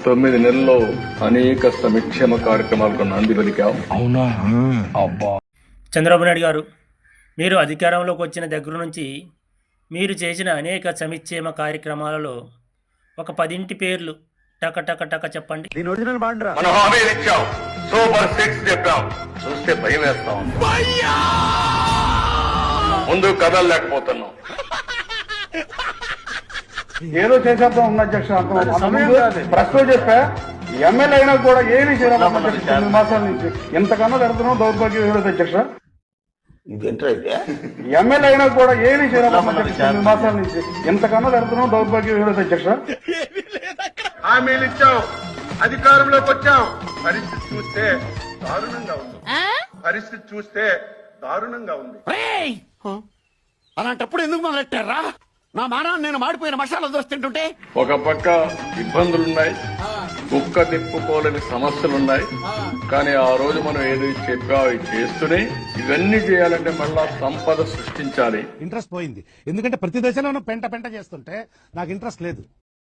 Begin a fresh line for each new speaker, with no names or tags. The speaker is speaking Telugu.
9 నెలల్లో అనేక సంక్షేమ కార్యక్రమాలకు నాంది పలికాం.
అవునా? అబ్బా.
చంద్రబాబు నాయుడు గారు, మీరు అధికారంలోకి వచ్చిన దగ్గర నుంచి మీరు చేసిన అనేక సంక్షేమ కార్యక్రమాలలో ఒక 10 పేర్లు టక టక టక చెప్పండి.
మనం హామీలు ఇచ్చాం, సూపర్ 6 చెప్పాం, చూస్తే భయం వేస్తా ఉంది. ముందు కథలు లేకపోతున్నాం.
ఏదో చేసేద్దాం ఉన్న అధ్యక్ష ప్రశ్న చెప్పా. ఎమ్మెల్యే అయినా కూడా ఏమీ చేయాలి 9 మాసాల నుంచి ఎంతకన్నా జరుగుతున్నాం దౌర్భాగ్యం ఏమిటి అధ్యక్ష? ఎమ్మెల్యే అయినా కూడా ఏమీ చేయాలి 9 మాసాల నుంచి ఎంతకన్నా జరుగుతున్నాం దౌర్భాగ్యం ఏమిటి అధ్యక్ష?
హామీలు ఇచ్చాం, అధికారంలోకి వచ్చాం, పరిస్థితి చూస్తే దారుణంగా ఉంది. పరిస్థితి చూస్తే దారుణంగా ఉంది.
అలాంటప్పుడు ఎందుకు మొదలెట్టారా? నా మానాన్ని నేను మాడిపోయిన మసాలా దోశ తింటుంటే
ఒక పక్క ఇబ్బందులున్నాయి, కుక్క తిప్పుకోలేని సమస్యలున్నాయి. కానీ ఆ రోజు మనం ఏది చెప్పా అవి చేస్తూనే ఇవన్నీ చేయాలంటే మళ్ళా సంపద సృష్టించాలి.
ఇంట్రెస్ట్ పోయింది, ఎందుకంటే ప్రతి దశలోనూ పెంట చేస్తుంటే నాకు ఇంట్రెస్ట్ లేదు.